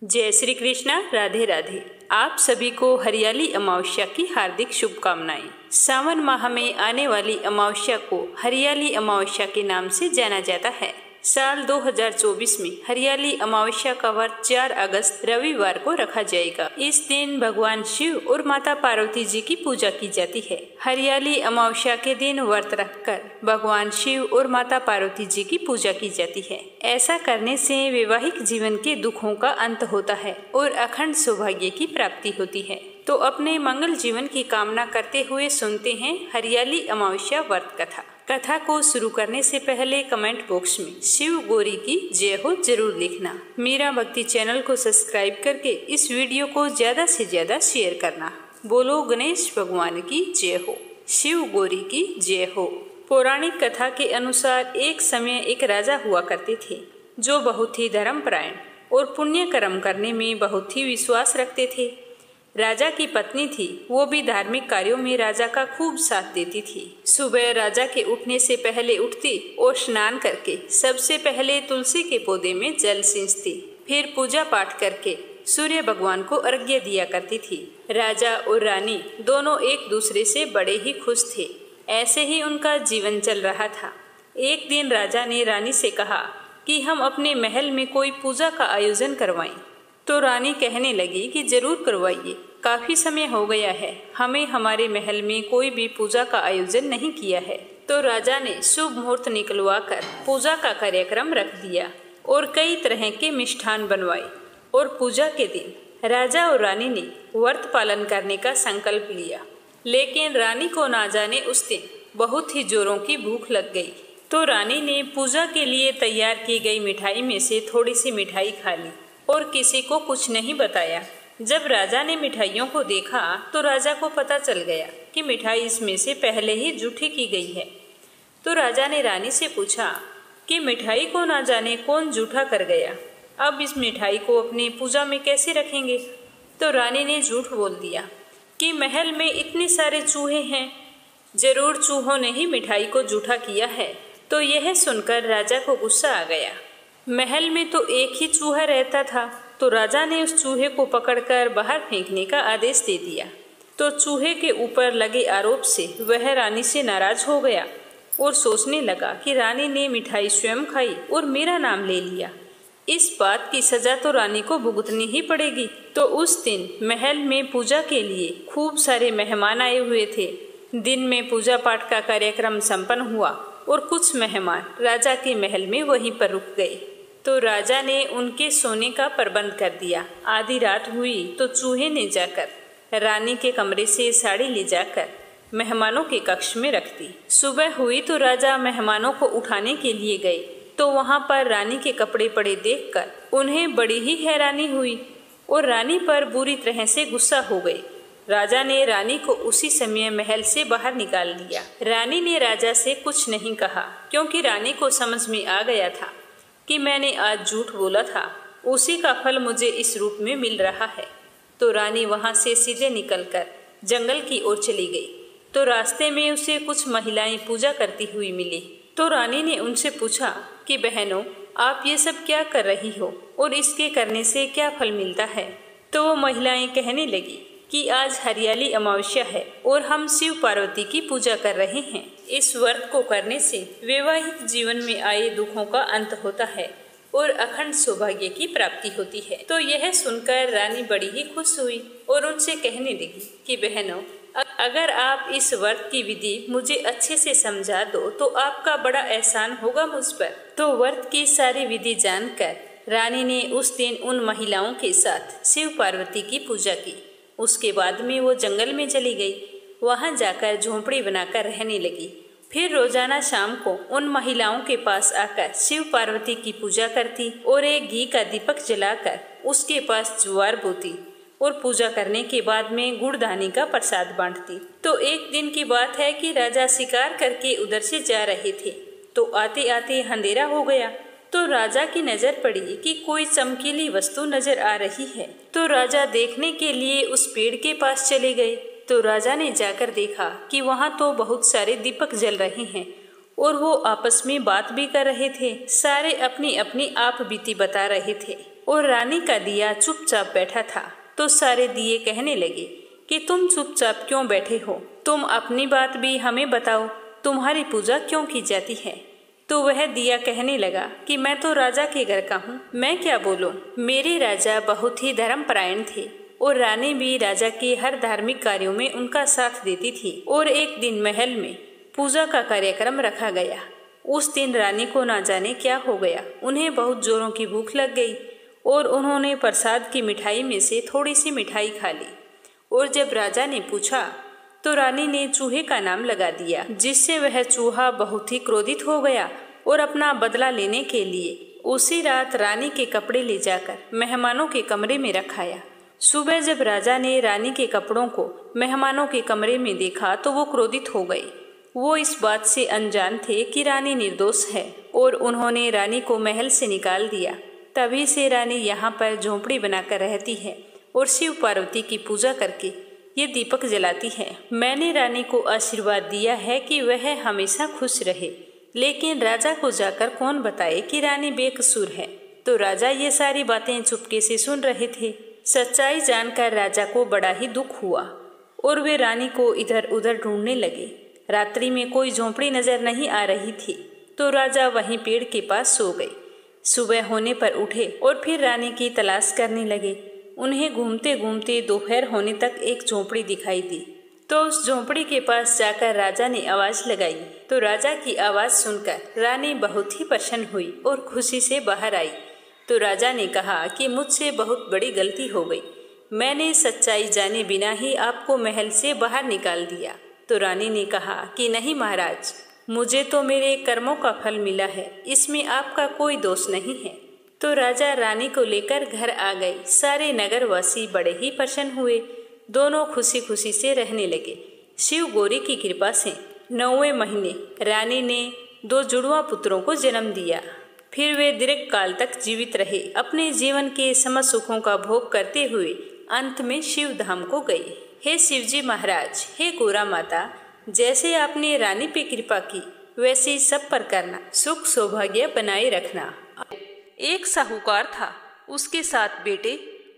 जय श्री कृष्णा, राधे राधे। आप सभी को हरियाली अमावस्या की हार्दिक शुभकामनाएं। सावन माह में आने वाली अमावस्या को हरियाली अमावस्या के नाम से जाना जाता है। साल 2024 में हरियाली अमावस्या का व्रत 4 अगस्त रविवार को रखा जाएगा। इस दिन भगवान शिव और माता पार्वती जी की पूजा की जाती है। हरियाली अमावस्या के दिन व्रत रखकर भगवान शिव और माता पार्वती जी की पूजा की जाती है। ऐसा करने से वैवाहिक जीवन के दुखों का अंत होता है और अखंड सौभाग्य की प्राप्ति होती है। तो अपने मंगल जीवन की कामना करते हुए सुनते हैं हरियाली अमावस्या व्रत कथा। कथा को शुरू करने से पहले कमेंट बॉक्स में शिव गौरी की जय हो जरूर लिखना। मेरा भक्ति चैनल को सब्सक्राइब करके इस वीडियो को ज्यादा से ज्यादा शेयर करना। बोलो गणेश भगवान की जय हो, शिव गौरी की जय हो। पौराणिक कथा के अनुसार एक समय एक राजा हुआ करते थे जो बहुत ही धर्मपरायण और पुण्य कर्म करने में बहुत ही विश्वास रखते थे। राजा की पत्नी थी, वो भी धार्मिक कार्यों में राजा का खूब साथ देती थी। सुबह राजा के उठने से पहले उठती और स्नान करके सबसे पहले तुलसी के पौधे में जल सींचती, फिर पूजा पाठ करके सूर्य भगवान को अर्घ्य दिया करती थी। राजा और रानी दोनों एक दूसरे से बड़े ही खुश थे। ऐसे ही उनका जीवन चल रहा था। एक दिन राजा ने रानी से कहा कि हम अपने महल में कोई पूजा का आयोजन करवाएं। तो रानी कहने लगी कि जरूर करवाइए, काफी समय हो गया है, हमें हमारे महल में कोई भी पूजा का आयोजन नहीं किया है। तो राजा ने शुभ मुहूर्त निकलवा कर पूजा का कार्यक्रम रख दिया और कई तरह के मिष्ठान बनवाए। और पूजा के दिन राजा और रानी ने व्रत पालन करने का संकल्प लिया। लेकिन रानी को ना जाने उस दिन बहुत ही जोरों की भूख लग गई। तो रानी ने पूजा के लिए तैयार की गई मिठाई में से थोड़ी सी मिठाई खा ली और किसी को कुछ नहीं बताया। जब राजा ने मिठाइयों को देखा तो राजा को पता चल गया कि मिठाई इसमें से पहले ही जूठी की गई है। तो राजा ने रानी से पूछा कि मिठाई को ना जाने कौन जूठा कर गया, अब इस मिठाई को अपनी पूजा में कैसे रखेंगे। तो रानी ने झूठ बोल दिया कि महल में इतने सारे चूहे हैं, जरूर चूहों ने ही मिठाई को जूठा किया है। तो यह सुनकर राजा को गुस्सा आ गया। महल में तो एक ही चूहा रहता था। तो राजा ने उस चूहे को पकड़कर बाहर फेंकने का आदेश दे दिया। तो चूहे के ऊपर लगे आरोप से वह रानी से नाराज हो गया और सोचने लगा कि रानी ने मिठाई स्वयं खाई और मेरा नाम ले लिया, इस बात की सजा तो रानी को भुगतनी ही पड़ेगी। तो उस दिन महल में पूजा के लिए खूब सारे मेहमान आए हुए थे। दिन में पूजा पाठ का कार्यक्रम संपन्न हुआ और कुछ मेहमान राजा के महल में वहीं पर रुक गए। तो राजा ने उनके सोने का प्रबंध कर दिया। आधी रात हुई तो चूहे ने जाकर रानी के कमरे से साड़ी ले जाकर मेहमानों के कक्ष में रख दी। सुबह हुई तो राजा मेहमानों को उठाने के लिए गए तो वहां पर रानी के कपड़े पड़े देखकर उन्हें बड़ी ही हैरानी हुई और रानी पर बुरी तरह से गुस्सा हो गए। राजा ने रानी को उसी समय महल से बाहर निकाल दिया। रानी ने राजा से कुछ नहीं कहा क्योंकि रानी को समझ में आ गया था कि मैंने आज झूठ बोला था, उसी का फल मुझे इस रूप में मिल रहा है। तो रानी वहां से सीधे निकलकर जंगल की ओर चली गई। तो रास्ते में उसे कुछ महिलाएं पूजा करती हुई मिली। तो रानी ने उनसे पूछा कि बहनों, आप ये सब क्या कर रही हो और इसके करने से क्या फल मिलता है। तो वो महिलाएं कहने लगी कि आज हरियाली अमावस्या है और हम शिव पार्वती की पूजा कर रहे हैं। इस व्रत को करने से वैवाहिक जीवन में आए दुखों का अंत होता है और अखंड सौभाग्य की प्राप्ति होती है। तो यह सुनकर रानी बड़ी ही खुश हुई और उनसे कहने लगी कि बहनों, अगर आप इस व्रत की विधि मुझे अच्छे से समझा दो तो आपका बड़ा एहसान होगा मुझ पर। तो व्रत की सारी विधि जानकर रानी ने उस दिन उन महिलाओं के साथ शिव पार्वती की पूजा की। उसके बाद में वो जंगल में चली गई। वहां जाकर झोंपड़ी बनाकर रहने लगी। फिर रोजाना शाम को उन महिलाओं के पास आकर शिव पार्वती की पूजा करती और एक घी का दीपक जलाकर उसके पास ज्वार बोती और पूजा करने के बाद में गुड़दानी का प्रसाद बांटती। तो एक दिन की बात है कि राजा शिकार करके उधर से जा रहे थे। तो आते आते अंधेरा हो गया। तो राजा की नजर पड़ी कि कोई चमकीली वस्तु नजर आ रही है। तो राजा देखने के लिए उस पेड़ के पास चले गए। तो राजा ने जाकर देखा कि वहां तो बहुत सारे दीपक जल रहे हैं और वो आपस में बात भी कर रहे थे। सारे अपनी अपनी आप बीती बता रहे थे। और रानी का दिया चुपचाप बैठा था। तो सारे दिए कहने लगे कि तुम चुपचाप क्यों बैठे हो, तुम अपनी बात भी हमें बताओ, तुम्हारी पूजा क्यों की जाती है। तो वह दिया कहने लगा कि मैं तो राजा के घर का हूँ, मैं क्या बोलूँ। मेरे राजा बहुत ही धर्मपरायण थे और रानी भी राजा के हर धार्मिक कार्यों में उनका साथ देती थी। और एक दिन महल में पूजा का कार्यक्रम रखा गया। उस दिन रानी को ना जाने क्या हो गया, उन्हें बहुत जोरों की भूख लग गई और उन्होंने प्रसाद की मिठाई में से थोड़ी सी मिठाई खा ली। और जब राजा ने पूछा तो रानी ने चूहे का नाम लगा दिया, जिससे वह चूहा बहुत ही क्रोधित हो गया और अपना बदला लेने के लिए उसी रात रानी के कपड़े ले जाकर मेहमानों के कमरे में रखाया। सुबह जब राजा ने रानी के कपड़ों को मेहमानों के कमरे में देखा तो वो क्रोधित हो गए। वो इस बात से अनजान थे कि रानी निर्दोष है और उन्होंने रानी को महल से निकाल दिया। तभी से रानी यहाँ पर झोंपड़ी बनाकर रहती है और शिव पार्वती की पूजा करके ये दीपक जलाती है। मैंने रानी को आशीर्वाद दिया है कि वह हमेशा खुश रहे, लेकिन राजा को जाकर कौन बताए कि रानी बेकसूर है। तो राजा ये सारी बातें चुपके से सुन रहे थे। सच्चाई जानकर राजा को बड़ा ही दुख हुआ और वे रानी को इधर उधर ढूंढने लगे। रात्रि में कोई झोंपड़ी नजर नहीं आ रही थी तो राजा वहीं पेड़ के पास सो गए। सुबह होने पर उठे और फिर रानी की तलाश करने लगे। उन्हें घूमते घूमते दोपहर होने तक एक झोंपड़ी दिखाई दी। तो उस झोंपड़ी के पास जाकर राजा ने आवाज लगाई। तो राजा की आवाज सुनकर रानी बहुत ही प्रसन्न हुई और खुशी से बाहर आई। तो राजा ने कहा कि मुझसे बहुत बड़ी गलती हो गई, मैंने सच्चाई जाने बिना ही आपको महल से बाहर निकाल दिया। तो रानी ने कहा कि नहीं महाराज, मुझे तो मेरे कर्मों का फल मिला है, इसमें आपका कोई दोष नहीं है। तो राजा रानी को लेकर घर आ गए। सारे नगरवासी बड़े ही प्रसन्न हुए। दोनों खुशी खुशी से रहने लगे। शिव गौरी की कृपा से 9वें महीने रानी ने 2 जुड़वा पुत्रों को जन्म दिया। फिर वे दीर्घ काल तक जीवित रहे, अपने जीवन के समस्त सुखों का भोग करते हुए अंत में शिव धाम को गए। हे शिवजी महाराज, हे गौरा माता, जैसे आपने रानी पे कृपा की वैसे सब पर करना, सुख सौभाग्य बनाए रखना। एक साहूकार था, उसके 7 बेटे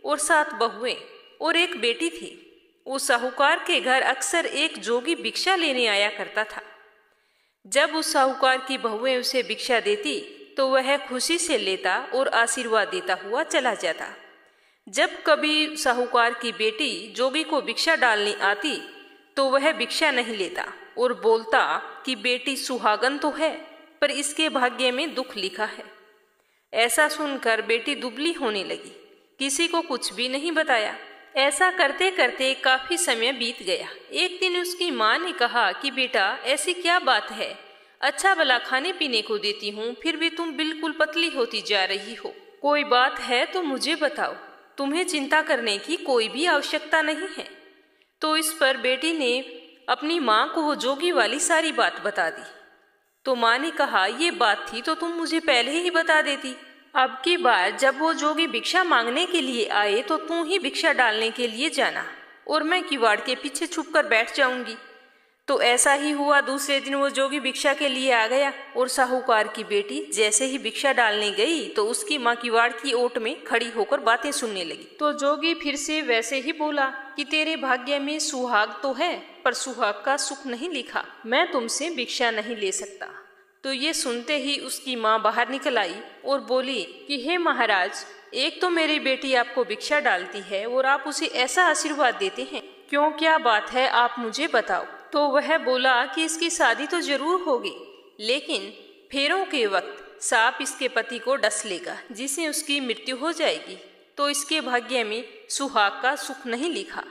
और 7 बहुएं और एक बेटी थी। उस साहूकार के घर अक्सर एक जोगी भिक्षा लेने आया करता था। जब उस साहूकार की बहुएं उसे भिक्षा देती तो वह खुशी से लेता और आशीर्वाद देता हुआ चला जाता। जब कभी साहूकार की बेटी जोगी को भिक्षा डालने आती तो वह भिक्षा नहीं लेता और बोलता कि बेटी सुहागन तो है पर इसके भाग्य में दुख लिखा है। ऐसा सुनकर बेटी दुबली होने लगी, किसी को कुछ भी नहीं बताया। ऐसा करते करते काफी समय बीत गया। एक दिन उसकी माँ ने कहा कि बेटा, ऐसी क्या बात है, अच्छा भला खाने पीने को देती हूँ फिर भी तुम बिल्कुल पतली होती जा रही हो, कोई बात है तो मुझे बताओ, तुम्हें चिंता करने की कोई भी आवश्यकता नहीं है। तो इस पर बेटी ने अपनी माँ को वो जोगी वाली सारी बात बता दी। तो माँ ने कहा, ये बात थी तो तुम मुझे पहले ही बता देती। अब की बार जब वो जोगी भिक्षा मांगने के लिए आए तो तू ही भिक्षा डालने के लिए जाना और मैं किवाड़ के पीछे छुपकर बैठ जाऊंगी। तो ऐसा ही हुआ। दूसरे दिन वो जोगी भिक्षा के लिए आ गया और साहूकार की बेटी जैसे ही भिक्षा डालने गई तो उसकी माँ किवाड़ की ओट में खड़ी होकर बातें सुनने लगी। तो जोगी फिर से वैसे ही बोला कि तेरे भाग्य में सुहाग तो है पर सुहाग का सुख नहीं लिखा, मैं तुमसे भिक्षा नहीं ले सकता। तो ये सुनते ही उसकी माँ बाहर निकल आई और बोली कि हे महाराज, एक तो मेरी बेटी आपको भिक्षा डालती है और आप उसे ऐसा आशीर्वाद देते हैं, क्यों, क्या बात है, आप मुझे बताओ। तो वह बोला कि इसकी शादी तो जरूर होगी, लेकिन फेरों के वक्त सांप इसके पति को डस लेगा जिससे उसकी मृत्यु हो जाएगी, तो इसके भाग्य में सुहाग का सुख नहीं लिखा।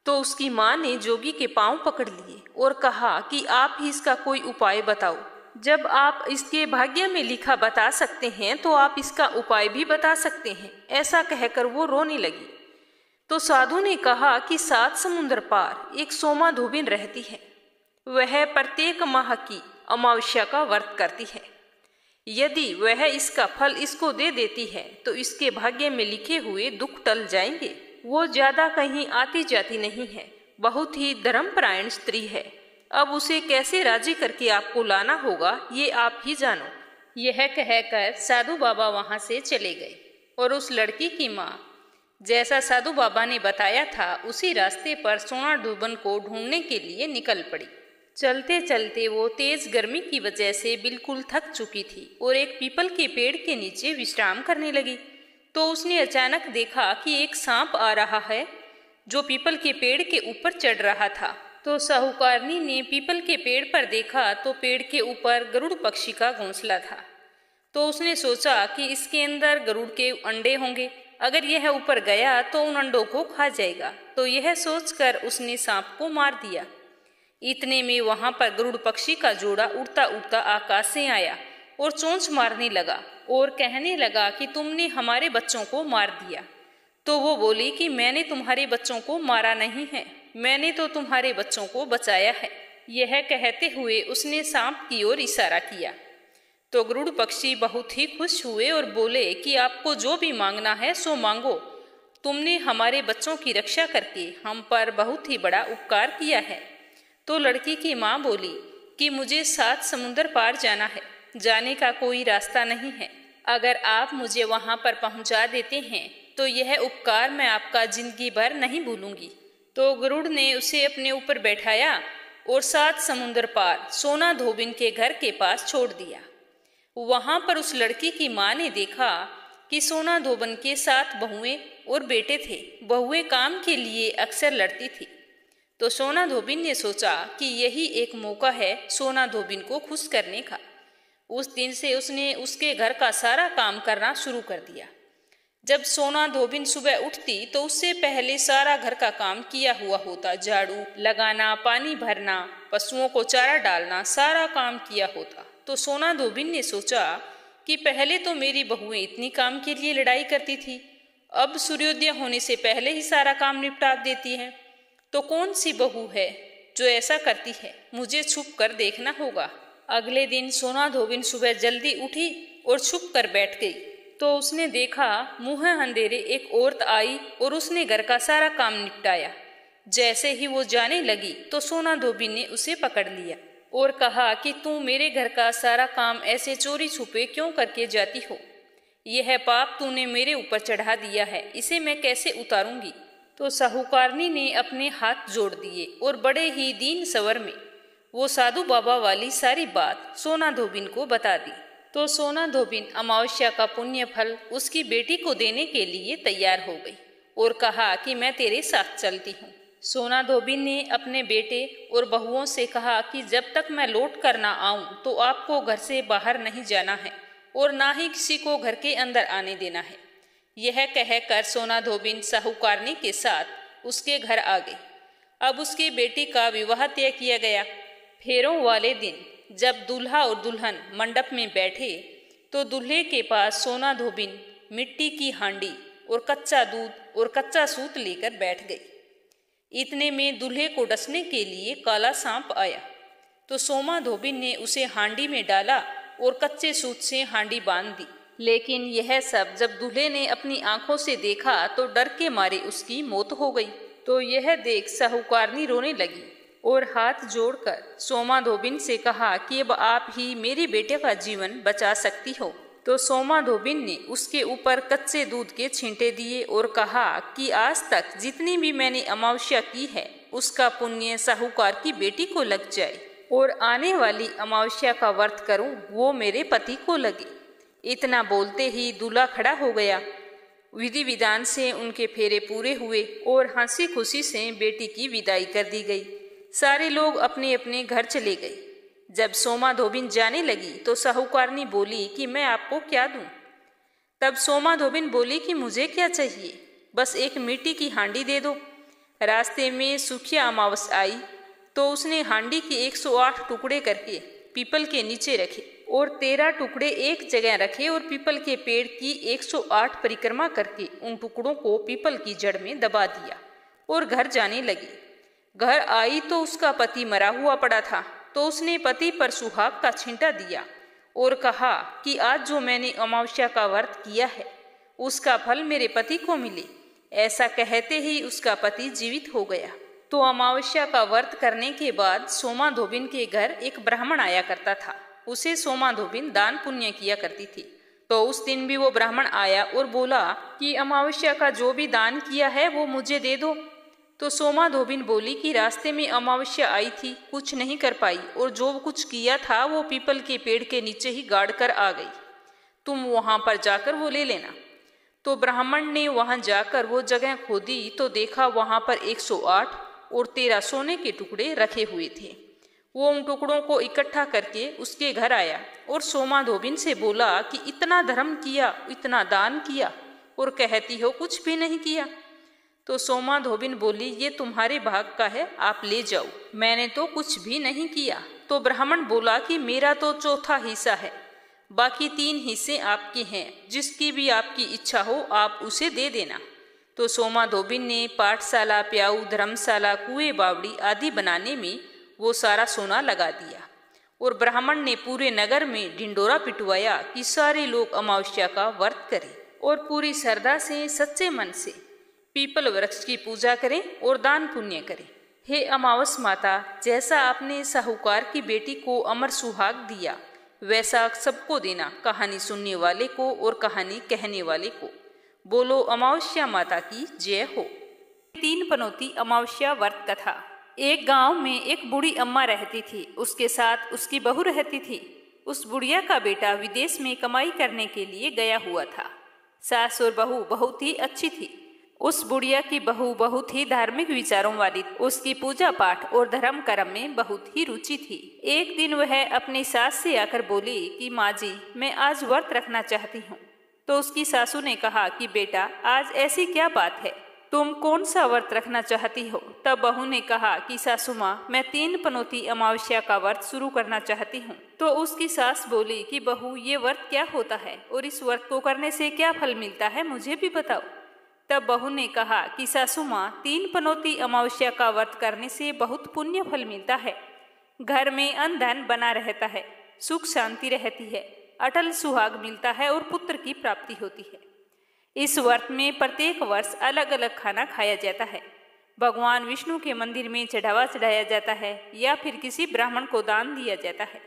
तो उसकी माँ ने जोगी के पांव पकड़ लिए और कहा कि आप ही इसका कोई उपाय बताओ। जब आप इसके भाग्य में लिखा बता सकते हैं तो आप इसका उपाय भी बता सकते हैं। ऐसा कहकर वो रोने लगी। तो साधु ने कहा कि 7 समुद्र पार एक सोमा धोबिन रहती है, वह प्रत्येक माह की अमावस्या का व्रत करती है। यदि वह इसका फल इसको दे देती है तो इसके भाग्य में लिखे हुए दुख टल जाएंगे। वो ज्यादा कहीं आती जाती नहीं है, बहुत ही धर्मपरायण स्त्री है। अब उसे कैसे राजी करके आपको लाना होगा ये आप ही जानो। यह कहकर साधु बाबा वहां से चले गए। और उस लड़की की माँ जैसा साधु बाबा ने बताया था उसी रास्ते पर सोना धोबन को ढूंढने के लिए निकल पड़ी। चलते चलते वो तेज गर्मी की वजह से बिल्कुल थक चुकी थी और एक पीपल के पेड़ के नीचे विश्राम करने लगी तो उसने अचानक देखा कि एक सांप आ रहा है जो पीपल के पेड़ के ऊपर चढ़ रहा था। तो साहूकारनी ने पीपल के पेड़ पर देखा तो पेड़ के ऊपर गरुड़ पक्षी का घोंसला था। तो उसने सोचा कि इसके अंदर गरुड़ के अंडे होंगे, अगर यह ऊपर गया तो उन अंडों को खा जाएगा। तो यह सोचकर उसने सांप को मार दिया। इतने में वहां पर गरुड़ पक्षी का जोड़ा उड़ता उड़ता आकाश से आया और चोंच मारने लगा और कहने लगा कि तुमने हमारे बच्चों को मार दिया। तो वो बोली कि मैंने तुम्हारे बच्चों को मारा नहीं है, मैंने तो तुम्हारे बच्चों को बचाया है। यह कहते हुए उसने सांप की ओर इशारा किया। तो गरुड़ पक्षी बहुत ही खुश हुए और बोले कि आपको जो भी मांगना है सो मांगो, तुमने हमारे बच्चों की रक्षा करके हम पर बहुत ही बड़ा उपकार किया है। तो लड़की की माँ बोली कि मुझे 7 समुंदर पार जाना है, जाने का कोई रास्ता नहीं है, अगर आप मुझे वहां पर पहुंचा देते हैं तो यह उपकार मैं आपका जिंदगी भर नहीं भूलूंगी। तो गरुड़ ने उसे अपने ऊपर बैठाया और 7 समुंदर पार सोना धोबिन के घर के पास छोड़ दिया। वहां पर उस लड़की की माँ ने देखा कि सोना धोबन के 7 बहुएं और बेटे थे। बहुएं काम के लिए अक्सर लड़ती थी। तो सोना धोबिन ने सोचा कि यही एक मौका है सोना धोबिन को खुश करने का। उस दिन से उसने उसके घर का सारा काम करना शुरू कर दिया। जब सोना धोबिन सुबह उठती तो उससे पहले सारा घर का काम किया हुआ होता, झाड़ू लगाना, पानी भरना, पशुओं को चारा डालना, सारा काम किया होता। तो सोना धोबिन ने सोचा कि पहले तो मेरी बहुएं इतनी काम के लिए लड़ाई करती थी, अब सूर्योदय होने से पहले ही सारा काम निपटा देती है। तो कौन सी बहू है जो ऐसा करती है, मुझे छुप कर देखना होगा। अगले दिन सोना धोबिन सुबह जल्दी उठी और छुप कर बैठ गई। तो उसने देखा मुंह अंधेरे एक औरत आई और उसने घर का सारा काम निपटाया। जैसे ही वो जाने लगी तो सोना धोबिन ने उसे पकड़ लिया और कहा कि तू मेरे घर का सारा काम ऐसे चोरी छुपे क्यों करके जाती हो? यह पाप तूने मेरे ऊपर चढ़ा दिया है, इसे मैं कैसे उतारूंगी? तो साहूकारनी ने अपने हाथ जोड़ दिए और बड़े ही दीन स्वर में वो साधु बाबा वाली सारी बात सोना धोबिन को बता दी। तो सोना धोबिन अमावस्या का पुण्य फल उसकी बेटी को देने के लिए तैयार हो गई और कहा कि मैं तेरे साथ चलती हूँ। सोना धोबिन ने अपने बेटे और बहुओं से कहा कि जब तक मैं लौट कर ना आऊं तो आपको घर से बाहर नहीं जाना है और ना ही किसी को घर के अंदर आने देना है। यह कहकर सोना धोबिन साहूकारनी के साथ उसके घर आ गई। अब उसकी बेटी का विवाह तय किया गया। फेरों वाले दिन जब दूल्हा और दुल्हन मंडप में बैठे तो दूल्हे के पास सोना धोबिन मिट्टी की हांडी और कच्चा दूध और कच्चा सूत लेकर बैठ गई। इतने में दूल्हे को डसने के लिए काला सांप आया। तो सोमा धोबिन ने उसे हांडी में डाला और कच्चे सूत से हांडी बांध दी। लेकिन यह सब जब दूल्हे ने अपनी आंखों से देखा तो डर के मारे उसकी मौत हो गई। तो यह देख साहूकारनी रोने लगी और हाथ जोड़कर सोमा धोबिन से कहा कि अब आप ही मेरे बेटे का जीवन बचा सकती हो। तो सोमा धोबिन ने उसके ऊपर कच्चे दूध के छींटे दिए और कहा कि आज तक जितनी भी मैंने अमावस्या की है उसका पुण्य साहूकार की बेटी को लग जाए और आने वाली अमावस्या का व्रत करूं वो मेरे पति को लगे। इतना बोलते ही दूल्हा खड़ा हो गया। विधि विधान से उनके फेरे पूरे हुए और हंसी खुशी से बेटी की विदाई कर दी गई। सारे लोग अपने अपने घर चले गए। जब सोमा धोबिन जाने लगी तो साहूकारनी बोली कि मैं आपको क्या दूं? तब सोमा धोबिन बोली कि मुझे क्या चाहिए, बस एक मिट्टी की हांडी दे दो। रास्ते में सुखिया अमावस आई तो उसने हांडी के 108 टुकड़े करके पीपल के नीचे रखे और 13 टुकड़े एक जगह रखे और पीपल के पेड़ की 108 परिक्रमा करके उन टुकड़ों को पीपल की जड़ में दबा दिया और घर जाने लगी। घर आई तो उसका पति मरा हुआ पड़ा था। तो उसने पति पर सुहाग का छींटा दिया और कहा कि आज जो मैंने अमावस्या का व्रत किया है उसका फल मेरे पति को मिले। ऐसा कहते ही उसका पति जीवित हो गया। तो अमावस्या का व्रत करने के बाद सोमा धोबिन के घर एक ब्राह्मण आया करता था। उसे सोमा धोबिन दान पुण्य किया करती थी। तो उस दिन भी वो ब्राह्मण आया और बोला कि अमावस्या का जो भी दान किया है वो मुझे दे दो। तो सोमा धोबिन बोली कि रास्ते में अमावस्या आई थी, कुछ नहीं कर पाई, और जो कुछ किया था वो पीपल के पेड़ के नीचे ही गाड़ कर आ गई। तुम वहां पर जाकर वो ले लेना। तो ब्राह्मण ने वहां जाकर वो जगह खोदी तो देखा वहां पर 108 और 13 सोने के टुकड़े रखे हुए थे। वो उन टुकड़ों को इकट्ठा करके उसके घर आया और सोमा धोबिन से बोला कि इतना धर्म किया, इतना दान किया, और कहती हो कुछ भी नहीं किया। तो सोमा धोबिन बोली, ये तुम्हारे भाग का है, आप ले जाओ, मैंने तो कुछ भी नहीं किया। तो ब्राह्मण बोला कि मेरा तो चौथा हिस्सा है, बाकी 3 हिस्से आपके हैं, जिसकी भी आपकी इच्छा हो आप उसे दे देना। तो सोमा धोबिन ने पाठशाला, प्याऊ, धर्मशाला, कुएं, बावड़ी आदि बनाने में वो सारा सोना लगा दिया। और ब्राह्मण ने पूरे नगर में ढिंडोरा पिटवाया कि सारे लोग अमावस्या का व्रत करें और पूरी श्रद्धा से, सच्चे मन से पीपल वृक्ष की पूजा करें और दान पुण्य करें। हे अमावस माता, जैसा आपने साहूकार की बेटी को अमर सुहाग दिया, वैसा सबको देना, कहानी सुनने वाले को और कहानी कहने वाले को। बोलो अमावस्या माता की जय हो। 3 पनौती अमावस्या व्रत कथा। एक गांव में एक बूढ़ी अम्मा रहती थी, उसके साथ उसकी बहू रहती थी। उस बुढ़िया का बेटा विदेश में कमाई करने के लिए गया हुआ था। सास और बहू बहुत ही अच्छी थी। उस बुढ़िया की बहू बहुत ही धार्मिक विचारों वाली, उसकी पूजा पाठ और धर्म कर्म में बहुत ही रुचि थी। एक दिन वह अपनी सास से आकर बोली कि माँ जी, मैं आज व्रत रखना चाहती हूँ। तो उसकी सासू ने कहा कि बेटा, आज ऐसी क्या बात है, तुम कौन सा व्रत रखना चाहती हो? तब बहू ने कहा कि सासू माँ, मैं 3 पनौती अमावस्या का व्रत शुरू करना चाहती हूँ। तो उसकी सास बोली कि बहू, ये व्रत क्या होता है और इस व्रत को करने से क्या फल मिलता है, मुझे भी बताओ। तब बहू ने कहा कि सासू माँ, 3 पनौती अमावस्या का व्रत करने से बहुत पुण्य फल मिलता है। घर में अन्न धन बना रहता है, सुख शांति रहती है, अटल सुहाग मिलता है और पुत्र की प्राप्ति होती है। इस व्रत में प्रत्येक वर्ष अलग अलग खाना खाया जाता है। भगवान विष्णु के मंदिर में चढ़ावा चढ़ाया जाता है या फिर किसी ब्राह्मण को दान दिया जाता है।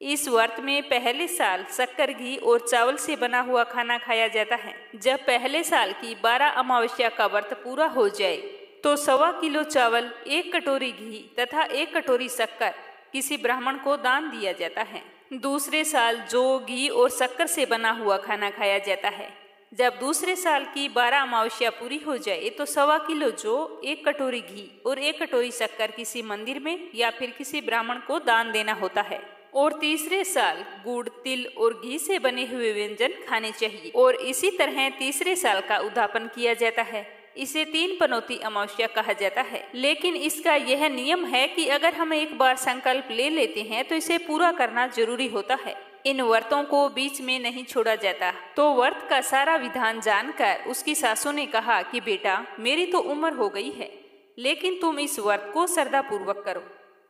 इस व्रत में पहले साल शक्कर, घी और चावल से बना हुआ खाना खाया जाता है। जब पहले साल की 12 अमावस्या का व्रत पूरा हो जाए तो 1.25 किलो चावल, 1 कटोरी घी तथा 1 कटोरी शक्कर किसी ब्राह्मण को दान दिया जाता है। दूसरे साल जौ, घी और शक्कर से बना हुआ खाना खाया जाता है। जब दूसरे साल की 12 अमावस्या पूरी हो जाए तो 1.25 किलो जौ, 1 कटोरी घी और 1 कटोरी शक्कर किसी मंदिर में या फिर किसी ब्राह्मण को दान देना होता है। और तीसरे साल गुड़, तिल और घी से बने हुए व्यंजन खाने चाहिए। और इसी तरह तीसरे साल का उद्यापन किया जाता है। इसे 3 पनौती अमावस्या कहा जाता है। लेकिन इसका यह नियम है कि अगर हम एक बार संकल्प ले लेते हैं तो इसे पूरा करना जरूरी होता है। इन व्रतों को बीच में नहीं छोड़ा जाता। तो व्रत का सारा विधान जानकर उसकी सासू ने कहा कि बेटा, मेरी तो उम्र हो गई है, लेकिन तुम इस व्रत को श्रद्धा पूर्वक करो।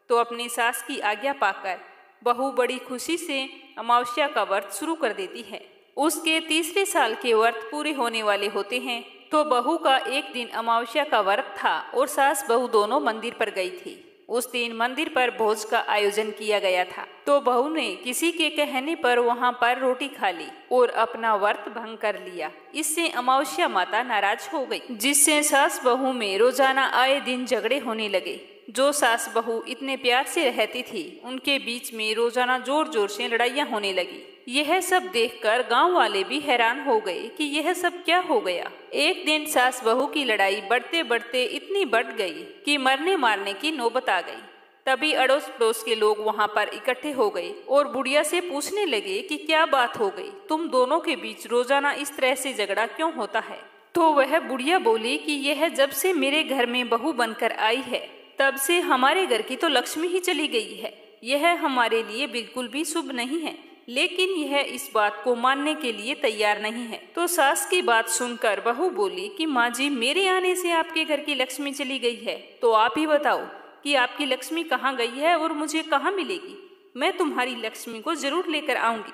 तो अपनी सास की आज्ञा पाकर बहू बड़ी खुशी से अमावस्या का व्रत शुरू कर देती है। उसके तीसरे साल के व्रत पूरे होने वाले होते हैं। तो बहू का एक दिन अमावस्या का व्रत था और सास बहू दोनों मंदिर पर गई थी। उस दिन मंदिर पर भोज का आयोजन किया गया था। तो बहू ने किसी के कहने पर वहां पर रोटी खा ली और अपना व्रत भंग कर लिया। इससे अमावस्या माता नाराज हो गई, जिससे सास बहू में रोजाना आए दिन झगड़े होने लगे। जो सास बहू इतने प्यार से रहती थी, उनके बीच में रोजाना जोर जोर से लड़ाइयाँ होने लगी। यह सब देखकर गांव वाले भी हैरान हो गए कि यह सब क्या हो गया। एक दिन सास बहू की लड़ाई बढ़ते बढ़ते इतनी बढ़ गई कि मरने मारने की नौबत आ गई। तभी अड़ोस पड़ोस के लोग वहां पर इकट्ठे हो गए और बुढ़िया से पूछने लगे कि क्या बात हो गई, तुम दोनों के बीच रोजाना इस तरह से झगड़ा क्यों होता है। तो वह बुढ़िया बोली कि यह जब से मेरे घर में बहू बनकर आई है, तब से हमारे घर की तो लक्ष्मी ही चली गई है। यह हमारे लिए बिल्कुल भी शुभ नहीं है, लेकिन यह इस बात को मानने के लिए तैयार नहीं है। तो सास की बात सुनकर बहू बोली कि माँ जी, मेरे आने से आपके घर की लक्ष्मी चली गई है, तो आप ही बताओ कि आपकी लक्ष्मी कहाँ गई है और मुझे कहाँ मिलेगी। मैं तुम्हारी लक्ष्मी को जरूर लेकर आऊंगी।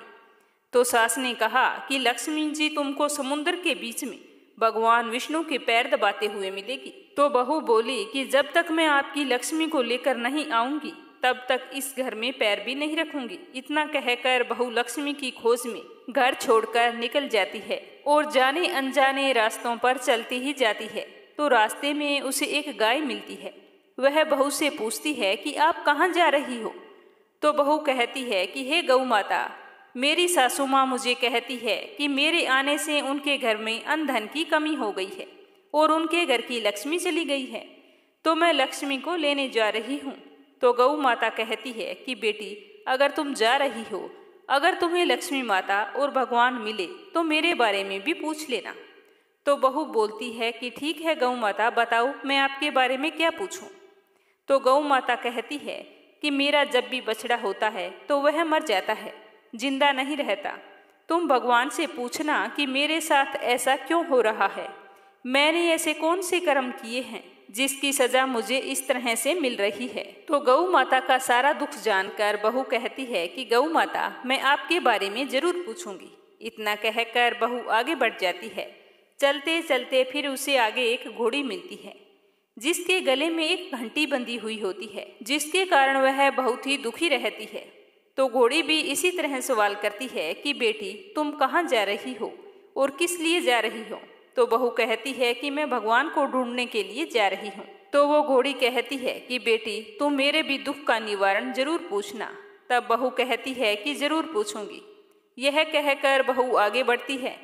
तो सास ने कहा कि लक्ष्मी जी तुमको समुद्र के बीच में भगवान विष्णु के पैर दबाते हुए मिलेगी। तो बहू बोली कि जब तक मैं आपकी लक्ष्मी को लेकर नहीं आऊंगी, तब तक इस घर में पैर भी नहीं रखूंगी। इतना कहकर बहू लक्ष्मी की खोज में घर छोड़कर निकल जाती है और जाने अनजाने रास्तों पर चलती ही जाती है। तो रास्ते में उसे एक गाय मिलती है। वह बहू से पूछती है कि आप कहाँ जा रही हो। तो बहू कहती है कि हे गौ माता, मेरी सासू माँ मुझे कहती है कि मेरे आने से उनके घर में अन्न धन की कमी हो गई है और उनके घर की लक्ष्मी चली गई है, तो मैं लक्ष्मी को लेने जा रही हूँ। तो गौ माता कहती है कि बेटी, अगर तुम जा रही हो, अगर तुम्हें लक्ष्मी माता और भगवान मिले तो मेरे बारे में भी पूछ लेना। तो बहू बोलती है कि ठीक है गौ माता, बताओ मैं आपके बारे में क्या पूछूं। तो गौ माता कहती है कि मेरा जब भी बछड़ा होता है तो वह मर जाता है, जिंदा नहीं रहता। तुम भगवान से पूछना कि मेरे साथ ऐसा क्यों हो रहा है। मैंने ऐसे कौन से कर्म किए हैं जिसकी सजा मुझे इस तरह से मिल रही है। तो गौ माता का सारा दुख जानकर बहू कहती है कि गौ माता, मैं आपके बारे में जरूर पूछूंगी। इतना कहकर बहू आगे बढ़ जाती है। चलते चलते फिर उसे आगे एक घोड़ी मिलती है जिसके गले में एक घंटी बंधी हुई होती है, जिसके कारण वह बहुत ही दुखी रहती है। तो घोड़ी भी इसी तरह सवाल करती है कि बेटी, तुम कहाँ जा रही हो और किस लिए जा रही हो। तो बहू कहती है कि मैं भगवान को ढूंढने के लिए जा रही हूँ। तो वो घोड़ी कहती है कि बेटी, तुम मेरे भी दुख का निवारण जरूर पूछना। तब बहू कहती है कि जरूर पूछूंगी। यह कहकर बहू आगे बढ़ती है।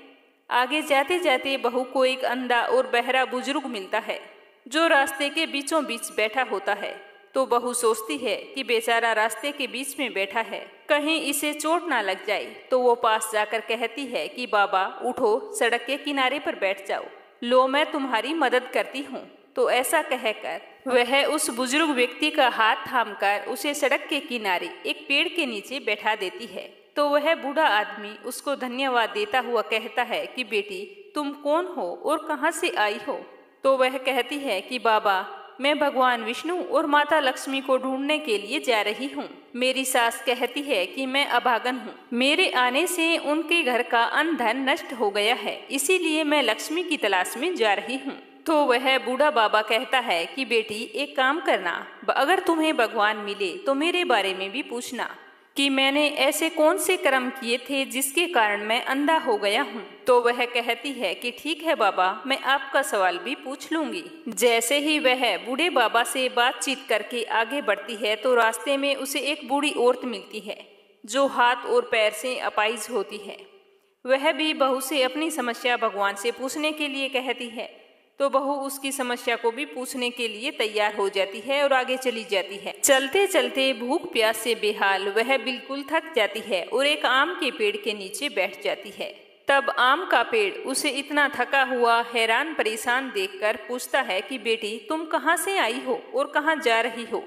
आगे जाते जाते बहू को एक अंधा और बहरा बुजुर्ग मिलता है जो रास्ते के बीचों बीच बैठा होता है। तो बहू सोचती है कि बेचारा रास्ते के बीच में बैठा है, कहीं इसे चोट ना लग जाए। तो वो पास जाकर कहती है कि बाबा उठो, सड़क के किनारे पर बैठ जाओ, लो मैं तुम्हारी मदद करती हूँ। तो ऐसा कहकर वह उस बुजुर्ग व्यक्ति का हाथ थामकर उसे सड़क के किनारे एक पेड़ के नीचे बैठा देती है। तो वह बूढ़ा आदमी उसको धन्यवाद देता हुआ कहता है कि बेटी, तुम कौन हो और कहाँ से आई हो। तो वह कहती है कि बाबा, मैं भगवान विष्णु और माता लक्ष्मी को ढूंढने के लिए जा रही हूँ। मेरी सास कहती है कि मैं अभागन हूँ, मेरे आने से उनके घर का अन्न धन नष्ट हो गया है, इसीलिए मैं लक्ष्मी की तलाश में जा रही हूँ। तो वह बूढ़ा बाबा कहता है कि बेटी, एक काम करना, अगर तुम्हें भगवान मिले तो मेरे बारे में भी पूछना कि मैंने ऐसे कौन से कर्म किए थे जिसके कारण मैं अंधा हो गया हूँ। तो वह कहती है कि ठीक है बाबा, मैं आपका सवाल भी पूछ लूंगी। जैसे ही वह बूढ़े बाबा से बातचीत करके आगे बढ़ती है तो रास्ते में उसे एक बूढ़ी औरत मिलती है जो हाथ और पैर से अपाहिज होती है। वह भी बहू से अपनी समस्या भगवान से पूछने के लिए कहती है। तो बहू उसकी समस्या को भी पूछने के लिए तैयार हो जाती है और आगे चली जाती है। चलते चलते भूख प्यास से बेहाल वह बिल्कुल थक जाती है और एक आम के पेड़ के नीचे बैठ जाती है। तब आम का पेड़ उसे इतना थका हुआ हैरान परेशान देखकर पूछता है कि बेटी, तुम कहाँ से आई हो और कहाँ जा रही हो।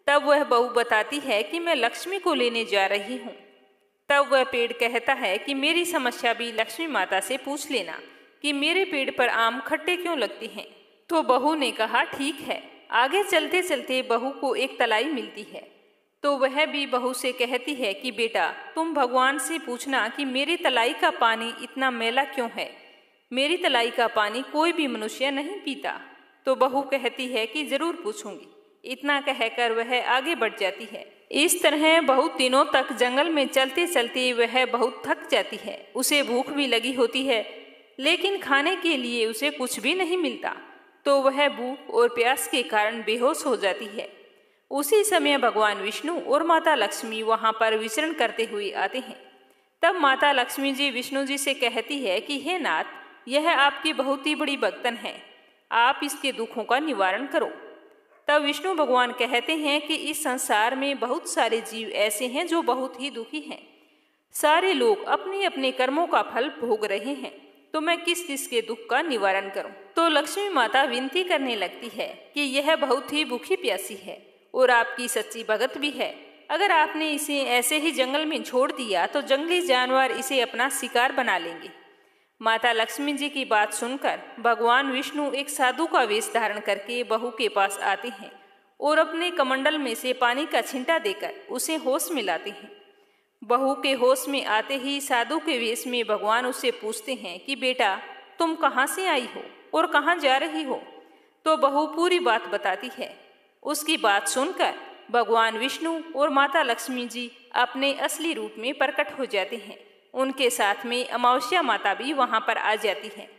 तब वह बहू बताती है कि मैं लक्ष्मी को लेने जा रही हूँ। तब वह पेड़ कहता है कि मेरी समस्या भी लक्ष्मी माता से पूछ लेना कि मेरे पेड़ पर आम खट्टे क्यों लगते हैं। तो बहू ने कहा ठीक है। आगे चलते चलते बहू को एक तलाई मिलती है। तो वह भी बहू से कहती है कि बेटा, तुम भगवान से पूछना कि मेरी तलाई का पानी इतना मैला क्यों है, मेरी तलाई का पानी कोई भी मनुष्य नहीं पीता। तो बहू कहती है कि जरूर पूछूंगी। इतना कहकर वह आगे बढ़ जाती है। इस तरह बहुत दिनों तक जंगल में चलते चलते वह बहुत थक जाती है। उसे भूख भी लगी होती है, लेकिन खाने के लिए उसे कुछ भी नहीं मिलता। तो वह भूख और प्यास के कारण बेहोश हो जाती है। उसी समय भगवान विष्णु और माता लक्ष्मी वहां पर विचरण करते हुए आते हैं। तब माता लक्ष्मी जी विष्णु जी से कहती है कि हे नाथ, यह आपकी बहुत ही बड़ी भक्तन है, आप इसके दुखों का निवारण करो। तब विष्णु भगवान कहते हैं कि इस संसार में बहुत सारे जीव ऐसे हैं जो बहुत ही दुखी हैं। सारे लोग अपने अपने कर्मों का फल भोग रहे हैं, तो मैं किस किस के दुख का निवारण करूं। तो लक्ष्मी माता विनती करने लगती है कि यह बहुत ही भूखी प्यासी है और आपकी सच्ची भगत भी है। अगर आपने इसे ऐसे ही जंगल में छोड़ दिया तो जंगली जानवर इसे अपना शिकार बना लेंगे। माता लक्ष्मी जी की बात सुनकर भगवान विष्णु एक साधु का वेश धारण करके बहू के पास आते हैं और अपने कमंडल में से पानी का छिंटा देकर उसे होश में लाते हैं। बहू के होश में आते ही साधु के वेश में भगवान उससे पूछते हैं कि बेटा, तुम कहाँ से आई हो और कहाँ जा रही हो। तो बहू पूरी बात बताती है। उसकी बात सुनकर भगवान विष्णु और माता लक्ष्मी जी अपने असली रूप में प्रकट हो जाते हैं। उनके साथ में अमावस्या माता भी वहां पर आ जाती है।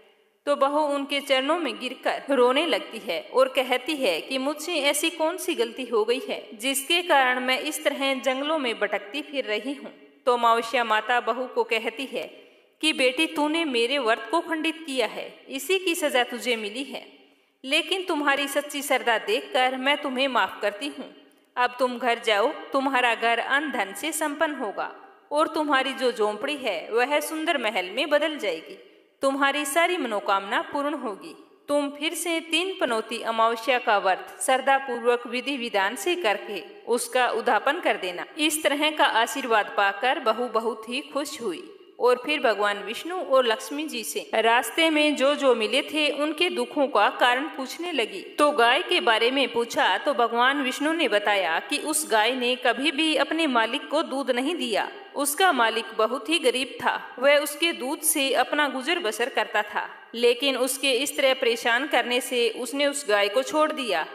तो बहू उनके चरणों में गिरकर रोने लगती है और कहती है कि मुझसे ऐसी कौन सी गलती हो गई है जिसके कारण मैं इस तरह जंगलों में भटकती फिर रही हूँ। तो अमावस्या माता बहू को कहती है कि बेटी, तूने मेरे व्रत को खंडित किया है, इसी की सजा तुझे मिली है। लेकिन तुम्हारी सच्ची श्रद्धा देखकर मैं तुम्हें माफ करती हूँ। अब तुम घर जाओ, तुम्हारा घर अन्न धन से संपन्न होगा और तुम्हारी जो झोंपड़ी है वह सुंदर महल में बदल जाएगी। तुम्हारी सारी मनोकामना पूर्ण होगी। तुम फिर से 3 पनौती अमावस्या का व्रत श्रद्धा पूर्वक विधि विधान से करके उसका उद्यापन कर देना। इस तरह का आशीर्वाद पाकर बहू बहुत ही खुश हुई और फिर भगवान विष्णु और लक्ष्मी जी से रास्ते में जो जो मिले थे उनके दुखों का कारण पूछने लगी। तो गाय के बारे में पूछा तो भगवान विष्णु ने बताया कि उस गाय ने कभी भी अपने मालिक को दूध नहीं दिया। उसका मालिक बहुत ही गरीब था, वह उसके दूध से अपना गुजर बसर करता था। लेकिन उसके इस तरह परेशान करने से उसने उस गाय को छोड़ दिया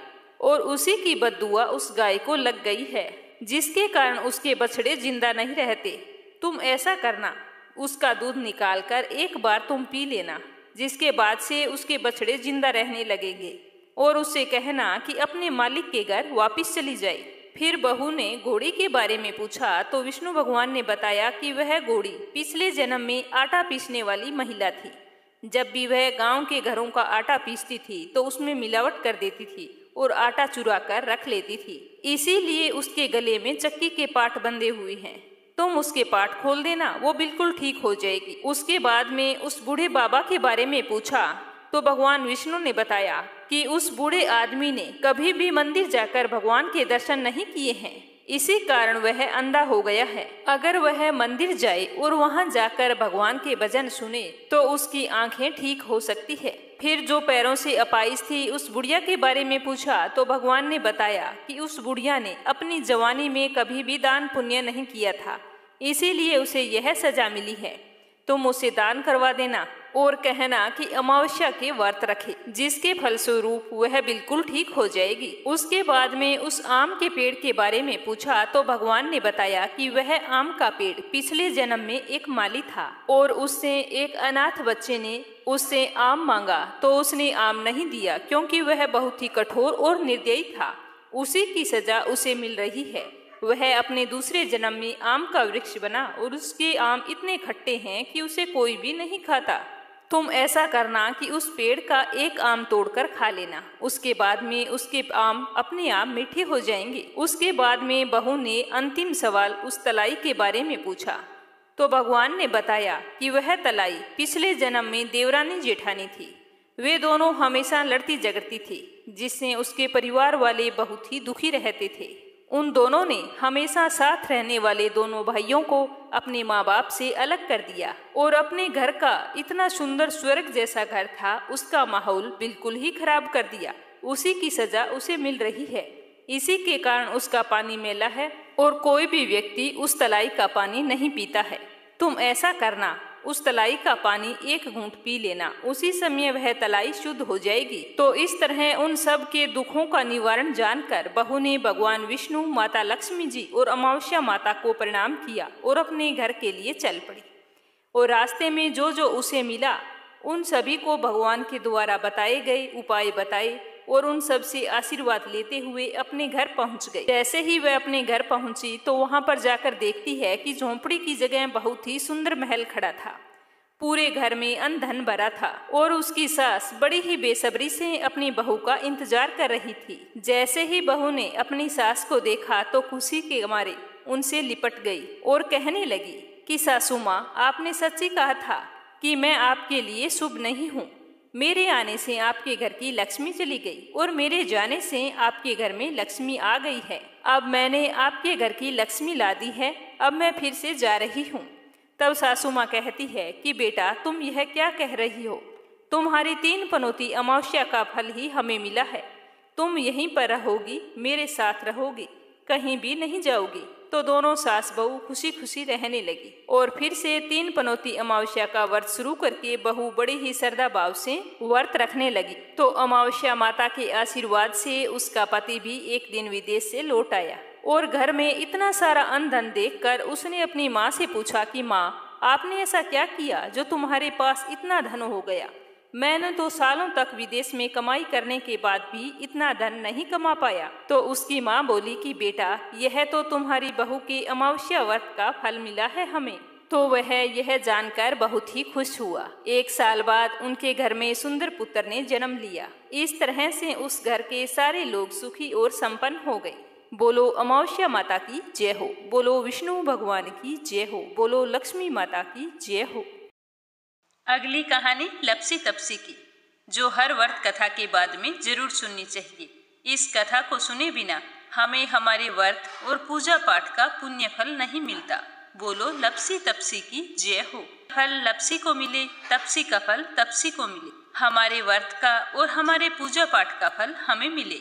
और उसी की बददुआ उस गाय को लग गई है, जिसके कारण उसके बछड़े जिंदा नहीं रहते। तुम ऐसा करना, उसका दूध निकालकर एक बार तुम पी लेना, जिसके बाद से उसके बछड़े जिंदा रहने लगेंगे और उससे कहना कि अपने मालिक के घर वापस चली जाए। फिर बहू ने घोड़ी के बारे में पूछा तो विष्णु भगवान ने बताया कि वह घोड़ी पिछले जन्म में आटा पीसने वाली महिला थी। जब भी वह गांव के घरों का आटा पीसती थी तो उसमें मिलावट कर देती थी और आटा चुरा कर रख लेती थी। इसीलिए उसके गले में चक्की के पाट बंधे हुए हैं। तुम उसके पाट खोल देना, वो बिल्कुल ठीक हो जाएगी। उसके बाद में उस बूढ़े बाबा के बारे में पूछा तो भगवान विष्णु ने बताया कि उस बूढ़े आदमी ने कभी भी मंदिर जाकर भगवान के दर्शन नहीं किए हैं, इसी कारण वह अंधा हो गया है। अगर वह मंदिर जाए और वहां जाकर भगवान के भजन सुने तो उसकी आंखें ठीक हो सकती है। फिर जो पैरों से अपाहिज थी उस बुढ़िया के बारे में पूछा तो भगवान ने बताया कि उस बुढ़िया ने अपनी जवानी में कभी भी दान पुण्य नहीं किया था, इसीलिए उसे यह सजा मिली है। तुम उसे दान करवा देना और कहना कि अमावस्या के व्रत रखे, जिसके फलस्वरूप वह बिल्कुल ठीक हो जाएगी। उसके बाद में उस आम के पेड़ के बारे में पूछा तो भगवान ने बताया कि वह आम का पेड़ पिछले जन्म में एक माली था और उससे एक अनाथ बच्चे ने उससे आम मांगा तो उसने आम नहीं दिया, क्योंकि वह बहुत ही कठोर और निर्दयी था। उसी की सजा उसे मिल रही है। वह अपने दूसरे जन्म में आम का वृक्ष बना और उसके आम इतने खट्टे हैं कि उसे कोई भी नहीं खाता। तुम ऐसा करना कि उस पेड़ का एक आम तोड़कर खा लेना, उसके बाद में उसके आम अपने आप मीठे हो जाएंगे। उसके बाद में बहू ने अंतिम सवाल उस तलाई के बारे में पूछा तो भगवान ने बताया कि वह तलाई पिछले जन्म में देवरानी जेठानी थी। वे दोनों हमेशा लड़ती झगड़ती थी, जिससे उसके परिवार वाले बहुत ही दुखी रहते थे। उन दोनों ने हमेशा साथ रहने वाले दोनों भाइयों को अपने माँ बाप से अलग कर दिया और अपने घर का इतना सुंदर स्वर्ग जैसा घर था उसका माहौल बिल्कुल ही खराब कर दिया। उसी की सजा उसे मिल रही है। इसी के कारण उसका पानी मैला है और कोई भी व्यक्ति उस तलाई का पानी नहीं पीता है। तुम ऐसा करना, उस तलाई का पानी एक घूंट पी लेना, उसी समय वह तलाई शुद्ध हो जाएगी। तो इस तरह उन सब के दुखों का निवारण जानकर बहू ने भगवान विष्णु, माता लक्ष्मी जी और अमावस्या माता को प्रणाम किया और अपने घर के लिए चल पड़ी। और रास्ते में जो जो उसे मिला उन सभी को भगवान के द्वारा बताए गए उपाय बताए और उन सब से आशीर्वाद लेते हुए अपने घर पहुंच गई। जैसे ही वह अपने घर पहुंची तो वहां पर जाकर देखती है कि झोंपड़ी की जगह बहुत ही सुंदर महल खड़ा था। पूरे घर में अन्न धन भरा था और उसकी सास बड़ी ही बेसब्री से अपनी बहू का इंतजार कर रही थी। जैसे ही बहू ने अपनी सास को देखा तो खुशी के मारे उनसे लिपट गई और कहने लगी कि सासू माँ, आपने सच्ची कहा था कि मैं आपके लिए शुभ नहीं हूँ। मेरे आने से आपके घर की लक्ष्मी चली गई और मेरे जाने से आपके घर में लक्ष्मी आ गई है। अब मैंने आपके घर की लक्ष्मी ला दी है, अब मैं फिर से जा रही हूँ। तब सासू माँ कहती है कि बेटा, तुम यह क्या कह रही हो? तुम्हारी 3 पनौती अमावस्या का फल ही हमें मिला है। तुम यहीं पर रहोगी, मेरे साथ रहोगी, कहीं भी नहीं जाओगी। तो दोनों सास बहू खुशी खुशी रहने लगी। और फिर से 3 पनौती अमावस्या का व्रत शुरू करके बहू बड़े ही श्रद्धा भाव से व्रत रखने लगी। तो अमावस्या माता के आशीर्वाद से उसका पति भी एक दिन विदेश से लौट आया और घर में इतना सारा अन्न धन देखकर उसने अपनी माँ से पूछा कि माँ, आपने ऐसा क्या किया जो तुम्हारे पास इतना धन हो गया? मैंने तो सालों तक विदेश में कमाई करने के बाद भी इतना धन नहीं कमा पाया। तो उसकी माँ बोली कि बेटा, यह तो तुम्हारी बहू के अमावस्या व्रत का फल मिला है हमें। तो वह यह जानकर बहुत ही खुश हुआ। 1 साल बाद उनके घर में सुंदर पुत्र ने जन्म लिया। इस तरह से उस घर के सारे लोग सुखी और संपन्न हो गए। बोलो अमावस्या माता की जय हो, बोलो विष्णु भगवान की जय हो, बोलो लक्ष्मी माता की जय हो। अगली कहानी लपसी तपसी की, जो हर व्रत कथा के बाद में जरूर सुननी चाहिए। इस कथा को सुने बिना हमें हमारे व्रत और पूजा पाठ का पुण्य फल नहीं मिलता। बोलो लपसी तपसी की जय हो। फल लपसी को मिले, तपसी का फल तपसी को मिले। हमारे व्रत का और हमारे पूजा पाठ का फल हमें मिले।